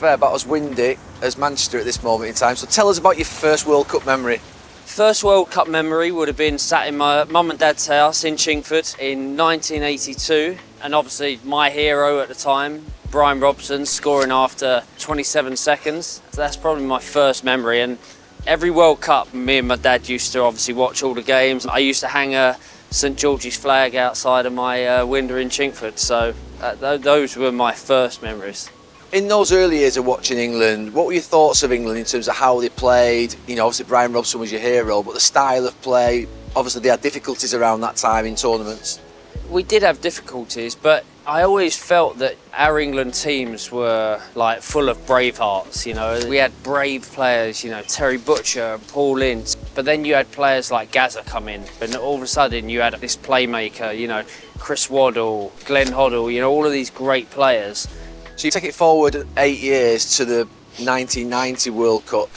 fair, about as windy as Manchester at this moment in time. So tell us about your first World Cup memory. First World Cup memory would have been sat in my mum and dad's house in Chingford in 1982. And obviously my hero at the time, Brian Robson, scoring after 27 seconds. So that's probably my first memory. And every World Cup, me and my dad used to obviously watch all the games. I used to hang a St George's flag outside of my window in Chingford. So those were my first memories. In those early years of watching England, what were your thoughts of England in terms of how they played? You know, obviously Brian Robson was your hero, but the style of play, obviously they had difficulties around that time in tournaments. We did have difficulties, but I always felt that our England teams were like full of brave hearts, you know. We had brave players, you know, Terry Butcher, Paul Ince, but then you had players like Gazza come in, and all of a sudden you had this playmaker, you know, Chris Waddle, Glenn Hoddle, you know, all of these great players. So you take it forward 8 years to the 1990 World Cup,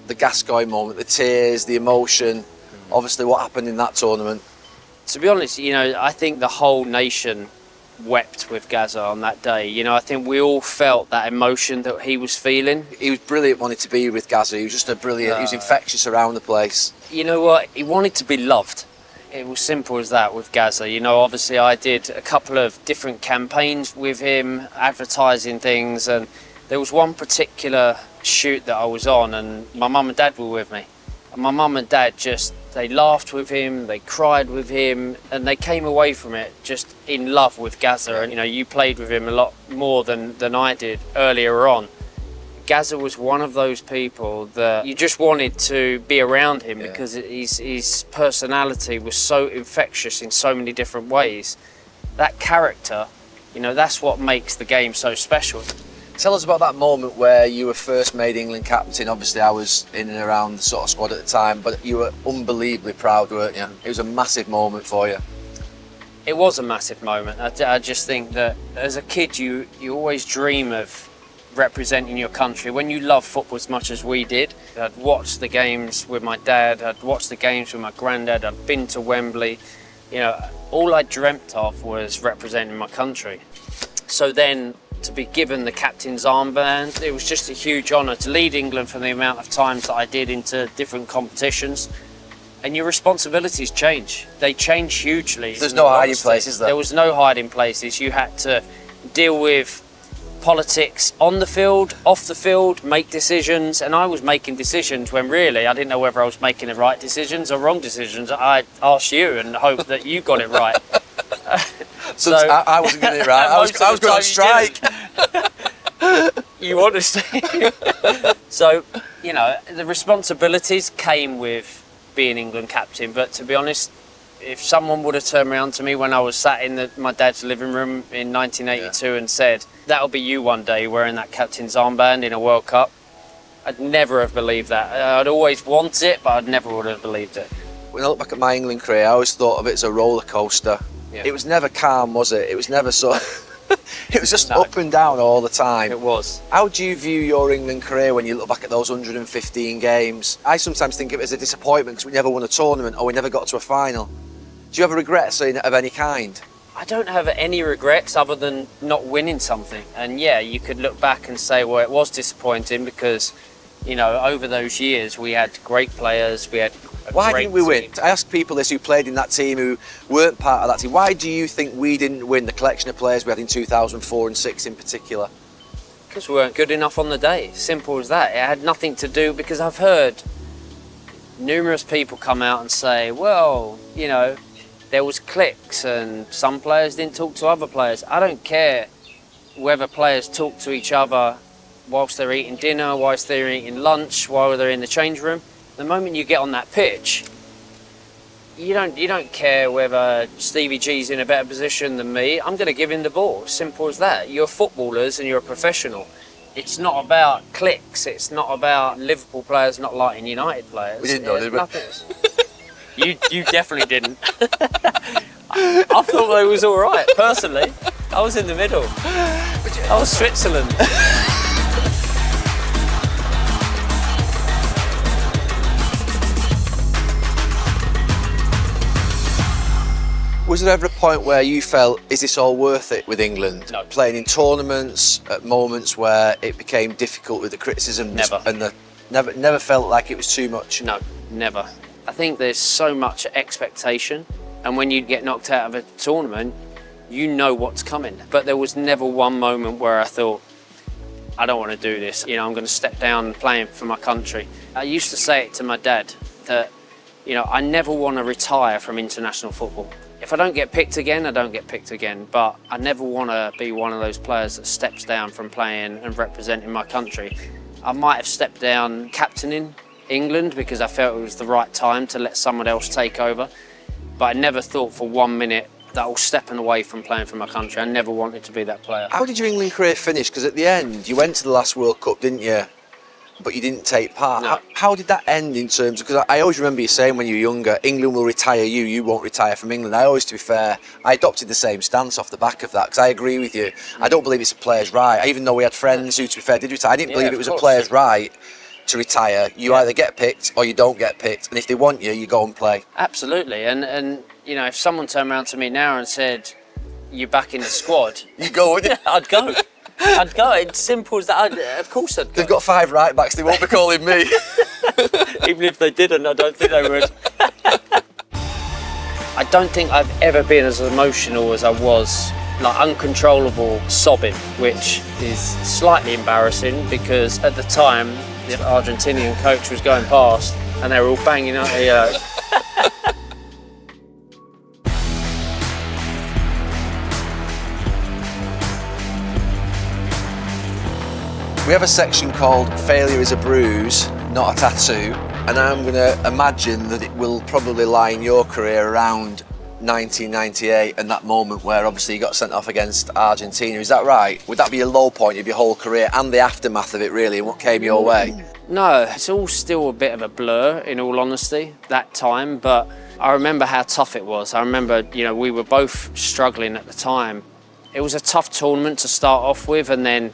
the Gascoigne moment, the tears, the emotion, obviously what happened in that tournament. To be honest, you know, I think the whole nation wept with Gazza on that day. You know, I think we all felt that emotion that he was feeling. He was brilliant, wanted to be with Gazza. He was just he was infectious around the place. You know what? He wanted to be loved. It was simple as that with Gazza. You know, obviously I did a couple of different campaigns with him, advertising things, and there was one particular shoot that I was on and my mum and dad were with me. And my mum and dad they laughed with him, they cried with him, and they came away from it just in love with Gazza. And, you know, you played with him a lot more than I did earlier on. Gazza was one of those people that you just wanted to be around him because his personality was so infectious in so many different ways. That character, you know, that's what makes the game so special. Tell us about that moment where you were first made England captain. Obviously I was in and around the sort of squad at the time, but you were unbelievably proud, weren't you? It was a massive moment for you. It was a massive moment. I just think that as a kid you always dream of representing your country. When you love football as much as we did, I'd watched the games with my dad, I'd watched the games with my granddad, I'd been to Wembley. You know, all I dreamt of was representing my country. So then to be given the captain's armband, it was just a huge honour to lead England for the amount of times that I did into different competitions. And your responsibilities change. They change hugely. There's no hiding places there. There was no hiding places. You had to deal with politics on the field, off the field, make decisions, and I was making decisions when really I didn't know whether I was making the right decisions or wrong decisions. I asked you and hoped that you got it right. So I wasn't getting it right. I was going on strike. You understand? So, you know, the responsibilities came with being England captain, but to be honest, if someone would have turned around to me when I was sat in my dad's living room in 1982 and said, that'll be you one day wearing that captain's armband in a World Cup, I'd never have believed that. I'd always want it, but I'd never would have believed it. When I look back at my England career, I always thought of it as a roller coaster. Yeah. It was never calm, was it? It was never so... It was just up and down all the time. It was. How do you view your England career when you look back at those 115 games? I sometimes think of it as a disappointment because we never won a tournament or we never got to a final. Do you have regrets of any kind? I don't have any regrets other than not winning something. And yeah, you could look back and say, well, it was disappointing because, you know, over those years we had great players, we had Why didn't we win? I ask people this who played in that team who weren't part of that team. Why do you think we didn't win the collection of players we had in 2004 and 6 in particular? Because we weren't good enough on the day. Simple as that. It had nothing to do, because I've heard numerous people come out and say, well, you know, there was cliques and some players didn't talk to other players. I don't care whether players talk to each other whilst they're eating dinner, whilst they're eating lunch, while they're in the change room. The moment you get on that pitch, you don't care whether Stevie G's in a better position than me. I'm going to give him the ball. Simple as that. You're footballers and you're a professional. It's not about cliques. It's not about Liverpool players not liking United players. We didn't know, did we? You definitely didn't. I thought they was all right, personally. I was in the middle. I was Switzerland. Was there ever a point where you felt, is this all worth it with England? No. Playing in tournaments at moments where it became difficult with the criticism? Never. And never felt like it was too much? No, never. I think there's so much expectation, and when you get knocked out of a tournament, you know what's coming. But there was never one moment where I thought, I don't want to do this. You know, I'm going to step down playing for my country. I used to say it to my dad that, you know, I never want to retire from international football. If I don't get picked again, I don't get picked again. But I never want to be one of those players that steps down from playing and representing my country. I might have stepped down captaining England because I felt it was the right time to let someone else take over. But I never thought for 1 minute that I was stepping away from playing for my country. I never wanted to be that player. How did your England career finish? Because at the end, you went to the last World Cup, didn't you? But you didn't take part. No. How did that end in terms of, because I always remember you saying when you were younger, England will retire you, you won't retire from England. I always, to be fair, I adopted the same stance off the back of that, because I agree with you. I don't believe it's a player's right. Even though we had friends who, to be fair, did retire, I didn't believe it was a player's right to retire. You either get picked or you don't get picked, and if they want you, you go and play. Absolutely, and you know, if someone turned around to me now and said, you're back in the squad, You go, wouldn't you? I'd go. I'd go. It's simple as that. Of course I'd go. They've got 5 right backs, they won't be calling me. Even if they didn't, I don't think they would. I don't think I've ever been as emotional as I was, like uncontrollable sobbing, which is slightly embarrassing because at the time the Argentinian coach was going past and they were all banging out the We have a section called Failure is a Bruise, Not a Tattoo, and I'm going to imagine that it will probably lie in your career around 1998 and that moment where obviously you got sent off against Argentina. Is that right? Would that be a low point of your whole career and the aftermath of it really, and what came your way? No, it's all still a bit of a blur in all honesty, that time, but I remember how tough it was. I remember, you know, we were both struggling at the time. It was a tough tournament to start off with and then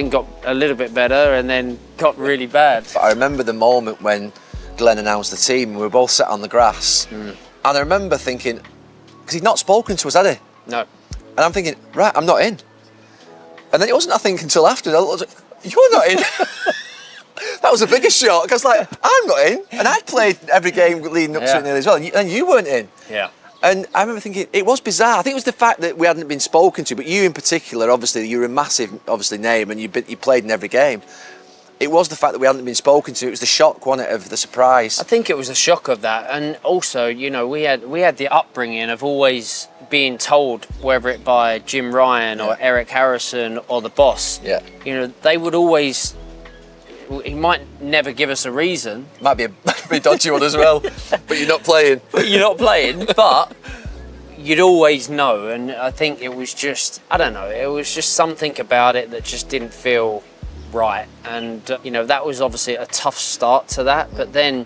got a little bit better and then got really bad. But I remember the moment when Glenn announced the team and we were both sat on the grass. And I remember thinking, because he'd not spoken to us, had he? No. And I'm thinking, right, I'm not in. And then it wasn't, I think, until after, I was like, you're not in? That was the biggest shock. I was like, I'm not in. And I'd played every game leading up to it nearly as well, and you weren't in. Yeah. And I remember thinking, it was bizarre. I think it was the fact that we hadn't been spoken to, but you in particular, obviously, you're a massive, obviously, name, and you played in every game. It was the fact that we hadn't been spoken to. It was the shock, wasn't it, of the surprise. I think it was a shock of that, and also, you know, we had the upbringing of always being told, whether it by Jim Ryan or Eric Harrison or the boss. Yeah. You know, they would always. He might never give us a reason. Might be a dodgy one as well, but you're not playing. But you'd always know, and I think it was just, I don't know, it was just something about it that just didn't feel right. And, you know, that was obviously a tough start to that, but then,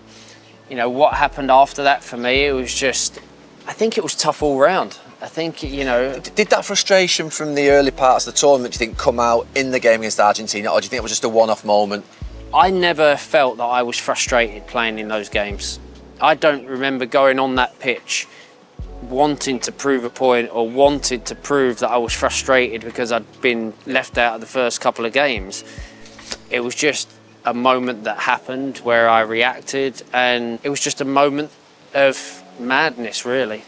you know, what happened after that for me, it was just, I think it was tough all round. I think, you know... Did that frustration from the early parts of the tournament, do you think, come out in the game against Argentina, or do you think it was just a one-off moment? I never felt that I was frustrated playing in those games. I don't remember going on that pitch wanting to prove a point or wanted to prove that I was frustrated because I'd been left out of the first couple of games. It was just a moment that happened where I reacted, and it was just a moment of madness, really.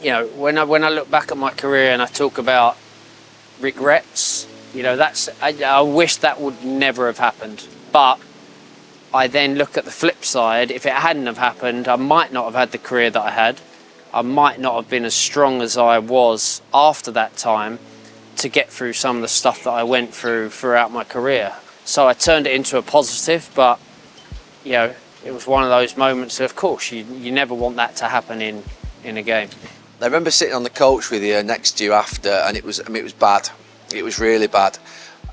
You know, when I look back at my career and I talk about regrets, you know, I wish that would never have happened. But I then look at the flip side. If it hadn't have happened, I might not have had the career that I had. I might not have been as strong as I was after that time to get through some of the stuff that I went through throughout my career. So I turned it into a positive, but, you know, it was one of those moments, of course, you never want that to happen in a game. I remember sitting on the coach with you next to you after, and it was bad. It was really bad.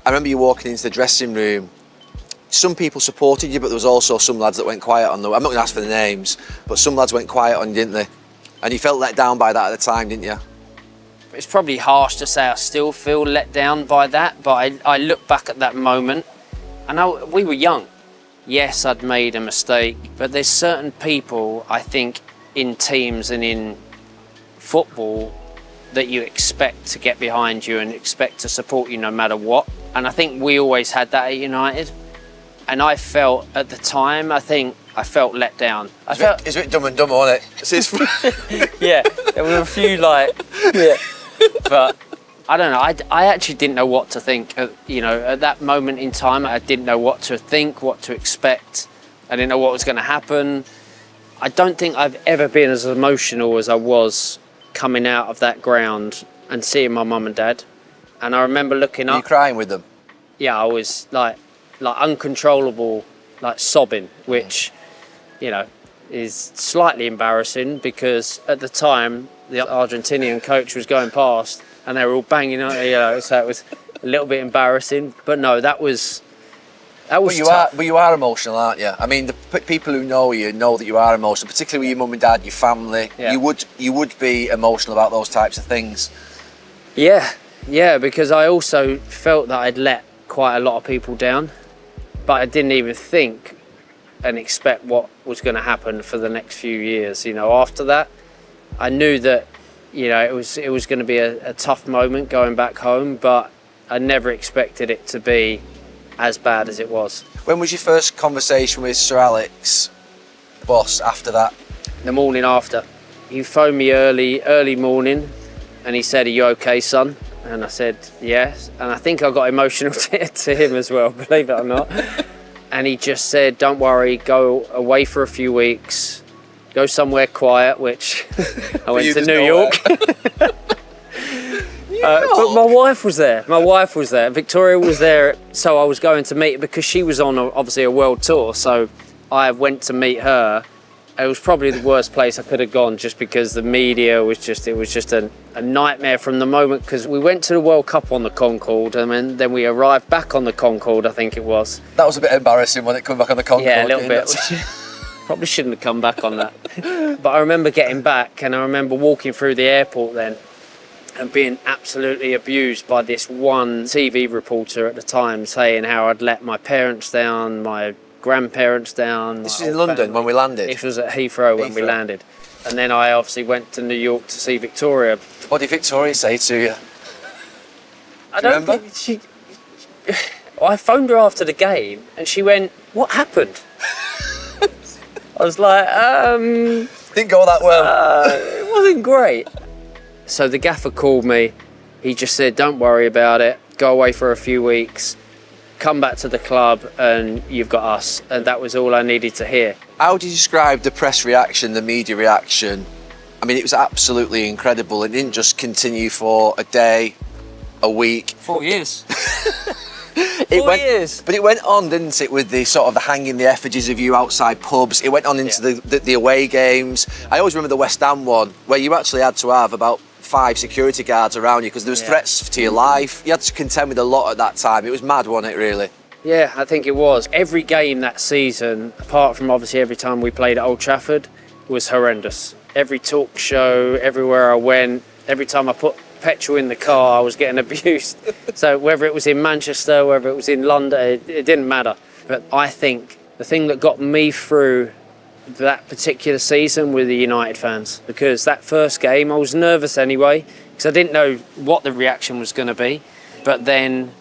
I remember you walking into the dressing room. Some people supported you, but there was also some lads that went quiet on the... I'm not going to ask for the names, but some lads went quiet on you, didn't they? And you felt let down by that at the time, didn't you? It's probably harsh to say I still feel let down by that, but I look back at that moment, and we were young. Yes, I'd made a mistake, but there's certain people, I think, in teams and in football that you expect to get behind you and expect to support you no matter what. And I think we always had that at United. And I felt at the time, I felt let down. It's a bit dumb and dumber, wasn't it? Yeah, there were a few but I don't know. I actually didn't know what to think. At that moment in time, I didn't know what to think, what to expect. I didn't know what was going to happen. I don't think I've ever been as emotional as I was coming out of that ground and seeing my mum and dad. And I remember looking up. Were you crying with them? Yeah, I was like uncontrollable, like sobbing, which, is slightly embarrassing because at the time the Argentinian coach was going past and they were all banging on, so it was a little bit embarrassing. But no, that was tough. But you are emotional, aren't you? I mean, the people who know you know that you are emotional, particularly with your mum and dad, your family. Yeah. You would be emotional about those types of things. Yeah, because I also felt that I'd let quite a lot of people down, but I didn't even think and expect what was going to happen for the next few years. After that, I knew that it was going to be a tough moment going back home, but I never expected it to be as bad as it was. When was your first conversation with Sir Alex, boss, after that? The morning after. He phoned me early morning and he said, "Are you okay, son?" And I said, "Yes." And I think I got emotional to him as well, believe it or not. And he just said, "Don't worry, go away for a few weeks, go somewhere quiet," which I went to New York. But my wife was there. Victoria was there, so I was going to meet her because she was on obviously a world tour. So I went to meet her. It was probably the worst place I could have gone, just because the media was just a nightmare from the moment, because we went to the World Cup on the Concorde and then we arrived back on the Concorde, I think it was. That was a bit embarrassing when it came back on the Concorde. Yeah, a little bit. Probably shouldn't have come back on that. But I remember getting back and I remember walking through the airport then and being absolutely abused by this one TV reporter at the time, saying how I'd let my parents down, my grandparents down. This was in London when we landed? This was at Heathrow when we landed. And then I obviously went to New York to see Victoria. What did Victoria say to you? I don't think she... I phoned her after the game and she went, "What happened?" I was like, Didn't go that well. It wasn't great. So the gaffer called me. He just said, "Don't worry about it. Go away for a few weeks. Come back to the club and you've got us." And that was all I needed to hear. How do you describe the press reaction, the media reaction? I mean, it was absolutely incredible. It didn't just continue for a day, a week. 4 years. 4 years. But it went on, didn't it, with the sort of the hanging the effigies of you outside pubs. It went on into the away games. I always remember the West Ham one, where you actually had to have about 5 security guards around you because there was threats to your life. You had to contend with a lot at that time. It was mad, wasn't it, really? Yeah, I think it was. Every game that season, apart from obviously every time we played at Old Trafford, was horrendous. Every talk show, everywhere I went, every time I put petrol in the car, I was getting abused. So whether it was in Manchester, whether it was in London, it didn't matter. But I think the thing that got me through that particular season were the United fans, because that first game I was nervous anyway because I didn't know what the reaction was going to be. But then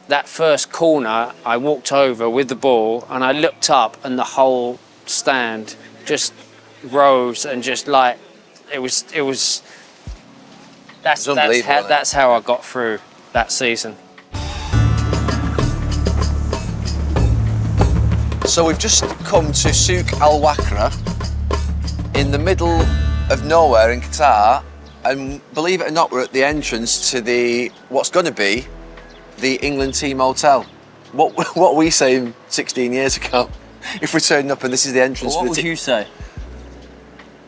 that first corner, I walked over with the ball and I looked up and the whole stand just rose and just like it was that's how I got through that season. So we've just come to Souk Al Wakra in the middle of nowhere in Qatar, and believe it or not, we're at the entrance to what's going to be the England team hotel. What were we saying 16 years ago? If we're turning up and this is the entrance Well, for what would you say?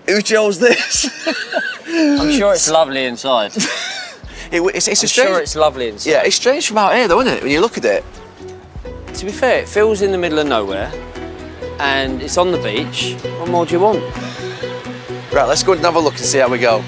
Who chose this? I'm sure it's lovely inside. It's I'm sure it's lovely inside. Yeah, it's strange from out here though, isn't it, when you look at it? To be fair, it feels in the middle of nowhere and it's on the beach. What more do you want? Right, let's go and have a look and see how we go.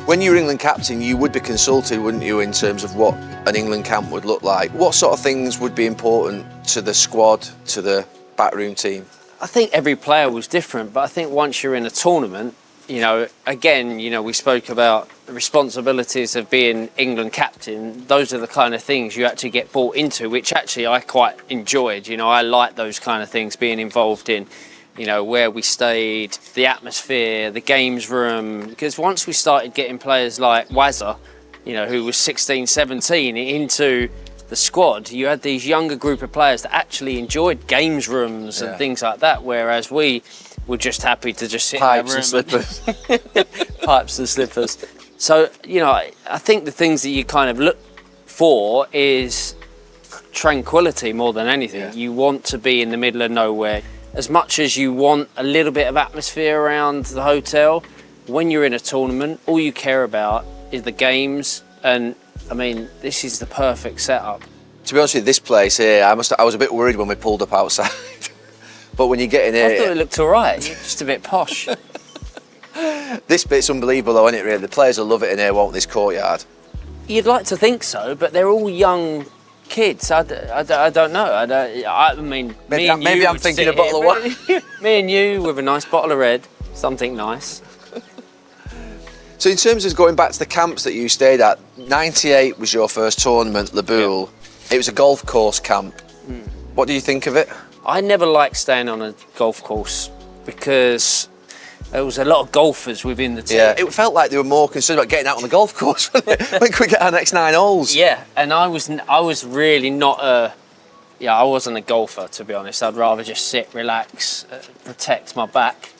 When you were England captain, you would be consulted, wouldn't you, in terms of what an England camp would look like? What sort of things would be important to the squad, to the backroom team? I think every player was different, but I think once you're in a tournament, you know, again, you know, we spoke about the responsibilities of being England captain. Those are the kind of things you actually get brought into, which actually I quite enjoyed. You know, I like those kind of things, being involved in, you know, where we stayed, the atmosphere, the games room. Because once we started getting players like Wazza, you know, who was 16, 17, into the squad, you had these younger group of players that actually enjoyed games rooms and things like that, whereas we were just happy to just sit Pipes in and slippers. pipes and slippers. So, you know, I think the things that you kind of look for is tranquility more than anything. Yeah. You want to be in the middle of nowhere. As much as you want a little bit of atmosphere around the hotel, when you're in a tournament, all you care about is the games. And I mean, this is the perfect setup. To be honest with you, this place here, I was a bit worried when we pulled up outside. But when you get in here... I thought it looked all right. You're just a bit posh. This bit's unbelievable though, isn't it, really? The players will love it in here, won't this courtyard? You'd like to think so, but they're all young kids. I don't know. I mean, Maybe I'm thinking a bottle of wine. Me and you with a nice bottle of red, something nice. So in terms of going back to the camps that you stayed at, 98 was your first tournament, Laboule. It was a golf course camp. What do you think of it? I never liked staying on a golf course because there was a lot of golfers within the team. Yeah, it felt like they were more concerned about getting out on the golf course. When can we get our next 9 holes? Yeah, and I was really not I wasn't a golfer, to be honest. I'd rather just sit, relax, protect my back.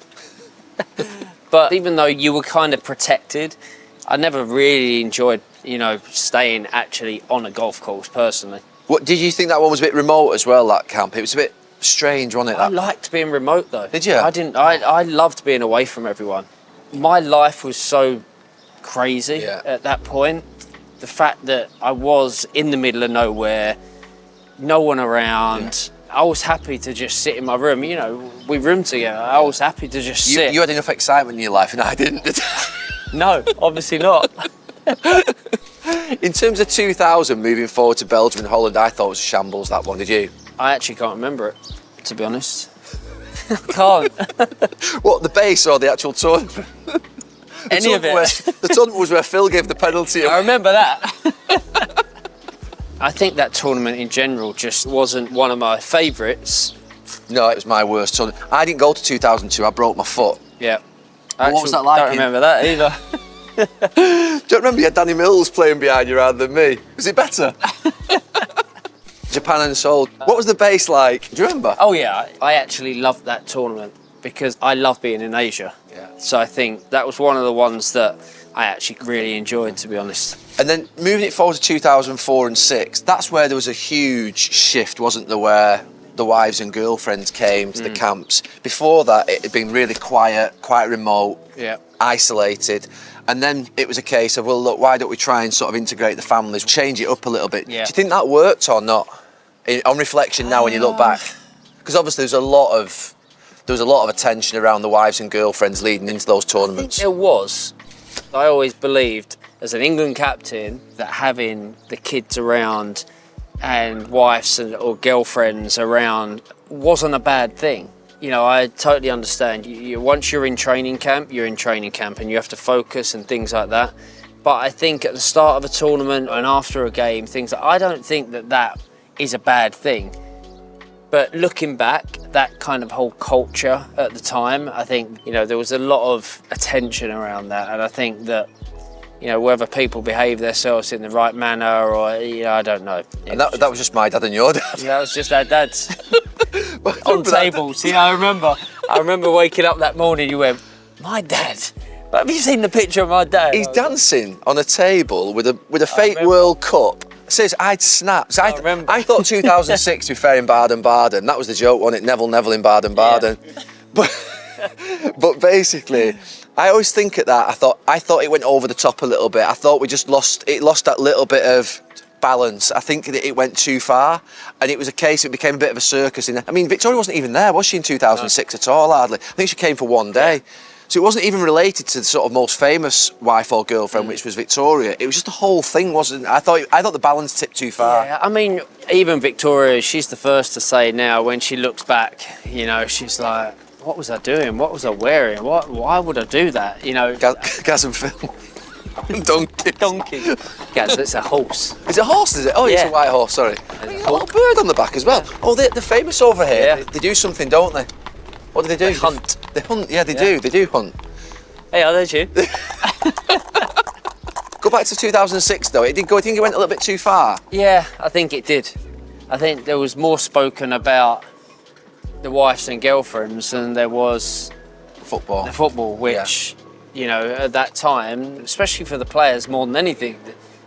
But even though you were kind of protected, I never really enjoyed, you know, staying actually on a golf course personally. What did you think that one was a bit remote as well, that camp? It was a bit strange, wasn't it? I liked being remote though. Did you? I didn't. I loved being away from everyone. My life was so crazy at that point. The fact that I was in the middle of nowhere, no one around. I was happy to just sit in my room. You know, we roomed together. I was happy to just sit. You had enough excitement in your life and I didn't, did No, obviously not. In terms of 2000, moving forward to Belgium and Holland, I thought it was a shambles, that one, did you? I actually can't remember it, to be honest. I can't. What, the base or the actual tournament? Any of it. The tournament was where Phil gave the penalty. I remember that. I think that tournament in general just wasn't one of my favourites. No, it was my worst tournament. I didn't go to 2002, I broke my foot. Yeah. What was that like? I don't remember that either. Do you remember you had Danny Mills playing behind you rather than me? Was it better? Japan and Seoul. What was the base like? Do you remember? Oh yeah, I actually loved that tournament because I love being in Asia. Yeah. So I think that was one of the ones that I actually really enjoyed, to be honest. And then moving it forward to 2004 and 6, that's where there was a huge shift, wasn't there, where the wives and girlfriends came to the camps. Before that, it had been really quiet, quite remote, isolated. And then it was a case of, well, look, why don't we try and sort of integrate the families, change it up a little bit? Yeah. Do you think that worked or not? On reflection now, when you look back, because obviously there was a lot of attention around the wives and girlfriends leading into those tournaments. There was. I always believed, as an England captain, that having the kids around and wives or girlfriends around wasn't a bad thing. You know, I totally understand. Once you're in training camp, you're in training camp and you have to focus and things like that. But I think at the start of a tournament and after a game, I don't think that is a bad thing. But looking back, that kind of whole culture at the time, I think, you know, there was a lot of attention around that. And I think that, you know, whether people behave themselves in the right manner or, you know, I don't know. And that was just my dad and your dad. That was just our dads. On tables. You know, I remember waking up that morning, you went, my dad. Have you seen the picture of my dad? He's dancing on a table with a fake World Cup. Says I'd snap. So I thought 2006 to be fair in Baden-Baden. That was the joke, wasn't it? Neville in Baden-Baden. Yeah. But basically, I always think at that. I thought it went over the top a little bit. I thought we just lost that little bit of balance. I think that it went too far, and it was a case. It became a bit of a circus. I mean, Victoria wasn't even there, was she, in 2006 at all? Hardly. I think she came for one day. So it wasn't even related to the sort of most famous wife or girlfriend, which was Victoria. It was just the whole thing, wasn't it? I thought the balance tipped too far. Yeah, I mean, even Victoria, she's the first to say now when she looks back, you know, she's like, what was I doing? What was I wearing? Why would I do that? You know, Gaz and Phil. Donkey. Gaz, it's a horse. Is it a horse, is it? Oh, yeah. It's a white horse, sorry. There's a little bird on the back as well. Yeah. Oh, they're famous over here. Yeah. They do something, don't they? What do they do? They hunt. They hunt, yeah, they do. They do hunt. Hey, there's you. Go back to 2006, though. It did go. I think it went a little bit too far. Yeah, I think it did. I think there was more spoken about the wives and girlfriends than there was Football. the football, which, you know, at that time, especially for the players more than anything,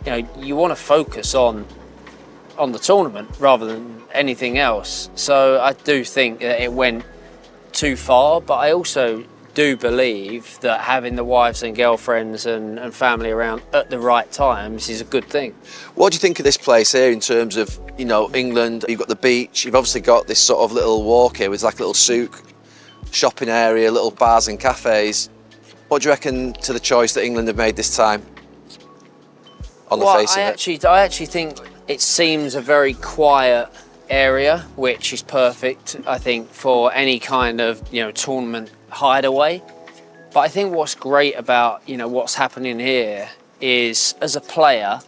you know, you want to focus on the tournament rather than anything else. So I do think that it went too far, but I also do believe that having the wives and girlfriends and family around at the right times is a good thing. What do you think of this place here in terms of, you know, England? You've got the beach, you've obviously got this sort of little walk here with like a little souk, shopping area, little bars and cafes. What do you reckon to the choice that England have made this time? On the face of it? I actually think it seems a very quiet area, which is perfect, I think, for any kind of, you know, tournament hideaway. But I think what's great about, you know, what's happening here is, as a player,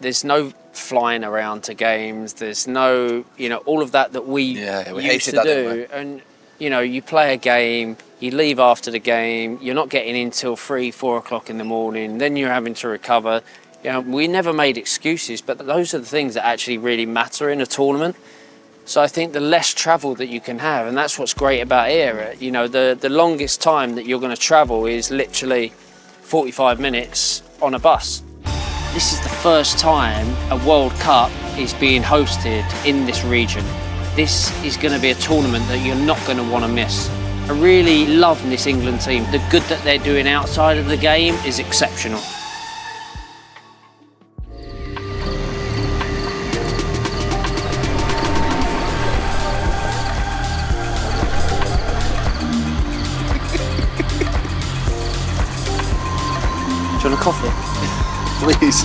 there's no flying around to games. There's no, you know, all of that we used to do. And, you know, you play a game, you leave after the game, you're not getting in till 3-4 o'clock in the morning, then you're having to recover. You know, we never made excuses, but those are the things that actually really matter in a tournament. So I think the less travel that you can have, and that's what's great about here. You know, the longest time that you're going to travel is literally 45 minutes on a bus. This is the first time a World Cup is being hosted in this region. This is going to be a tournament that you're not going to want to miss. I really love this England team. The good that they're doing outside of the game is exceptional. Do you want a coffee? Please.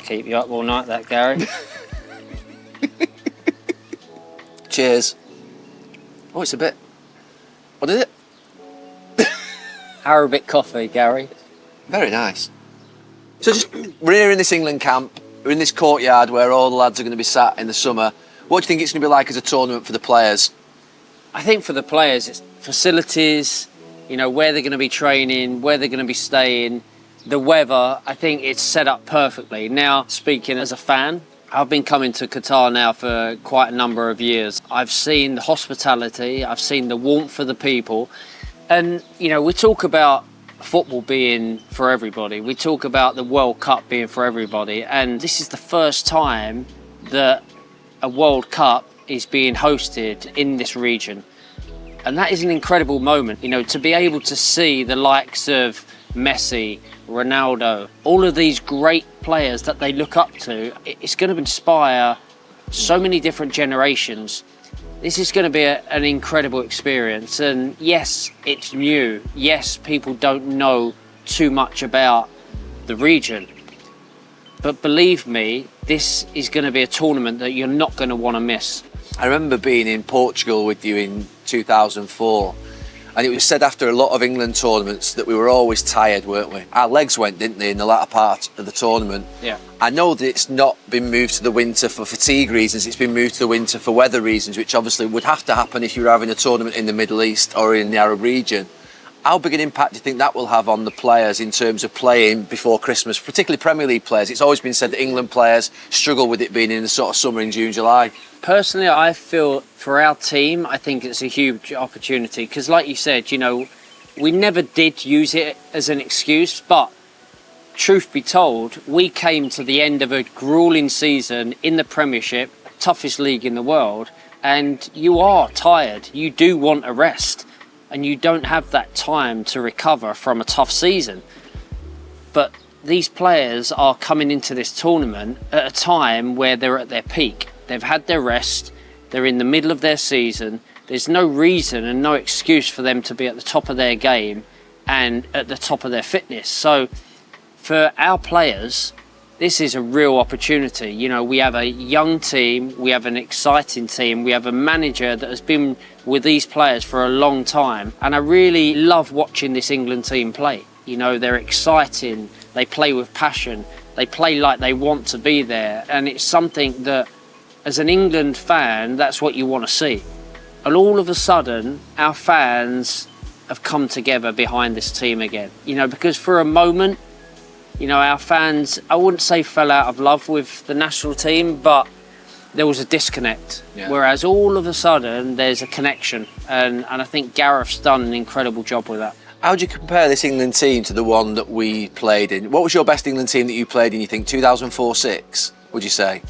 Keep you up all night, that, Gary. Cheers. Oh, it's a bit. What is it? Arabic coffee, Gary. Very nice. So we're here in this England camp. We're in this courtyard where all the lads are going to be sat in the summer. What do you think it's going to be like as a tournament for the players? I think for the players, it's facilities, you know, where they're going to be training, where they're going to be staying, the weather. I think it's set up perfectly. Now, speaking as a fan, I've been coming to Qatar now for quite a number of years. I've seen the hospitality, I've seen the warmth of the people. And, you know, we talk about football being for everybody. We talk about the World Cup being for everybody. And this is the first time that a World Cup is being hosted in this region. And that is an incredible moment, you know, to be able to see the likes of Messi, Ronaldo, all of these great players that they look up to. It's going to inspire so many different generations. This is going to be an incredible experience. And yes, it's new. Yes, people don't know too much about the region. But believe me, this is going to be a tournament that you're not going to want to miss. I remember being in Portugal with you in 2004, and it was said after a lot of England tournaments that we were always tired, weren't we? Our legs went, didn't they, in the latter part of the tournament? Yeah. I know that it's not been moved to the winter for fatigue reasons, it's been moved to the winter for weather reasons, which obviously would have to happen if you were having a tournament in the Middle East or in the Arab region. How big an impact do you think that will have on the players in terms of playing before Christmas, particularly Premier League players? It's always been said that England players struggle with it being in the sort of summer in June, July. Personally, I feel for our team, I think it's a huge opportunity because, like you said, you know, we never did use it as an excuse, but truth be told, we came to the end of a grueling season in the Premiership, toughest league in the world, and you are tired. You do want a rest. And you don't have that time to recover from a tough season. But these players are coming into this tournament at a time where they're at their peak. They've had their rest, they're in the middle of their season. There's no reason and no excuse for them to be at the top of their game and at the top of their fitness. So for our players, this is a real opportunity. You know, we have a young team, we have an exciting team, we have a manager that has been with these players for a long time. And I really love watching this England team play. You know, they're exciting, they play with passion, they play like they want to be there. And it's something that, as an England fan, that's what you want to see. And all of a sudden, our fans have come together behind this team again. You know, because for a moment, you know, our fans, I wouldn't say fell out of love with the national team, but there was a disconnect. Yeah. Whereas all of a sudden, there's a connection. And I think Gareth's done an incredible job with that. How would you compare this England team to the one that we played in? What was your best England team that you played in, you think, 2004-06, would you say?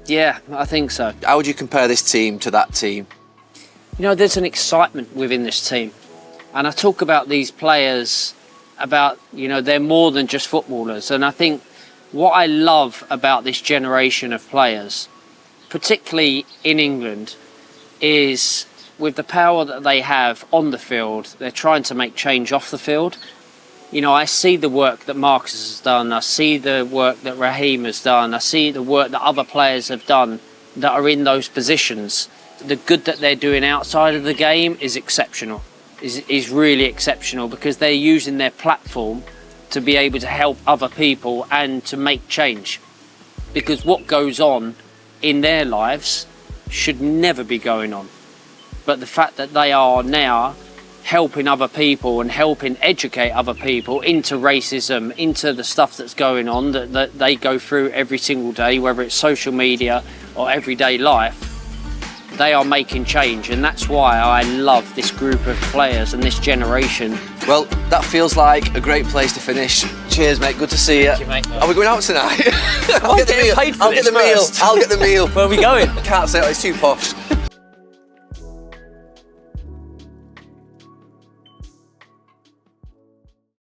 Yeah, I think so. How would you compare this team to that team? You know, there's an excitement within this team. And I talk about these players, about, you know, they're more than just footballers. And I think what I love about this generation of players, particularly in England, is with the power that they have on the field, they're trying to make change off the field. You know, I see the work that Marcus has done, I see the work that Raheem has done, I see the work that other players have done that are in those positions. The good that they're doing outside of the game is exceptional, is really exceptional, because they're using their platform to be able to help other people and to make change. Because what goes on in their lives should never be going on. But the fact that they are now helping other people and helping educate other people into racism, into the stuff that's going on that they go through every single day, whether it's social media or everyday life, they are making change. And that's why I love this group of players and this generation. Well, that feels like a great place to finish. Cheers, mate. Good to see you. Thank you, mate. Are we going out tonight? I'll get the meal. I'll get the meal. Where are we going? Can't say it. It's too posh.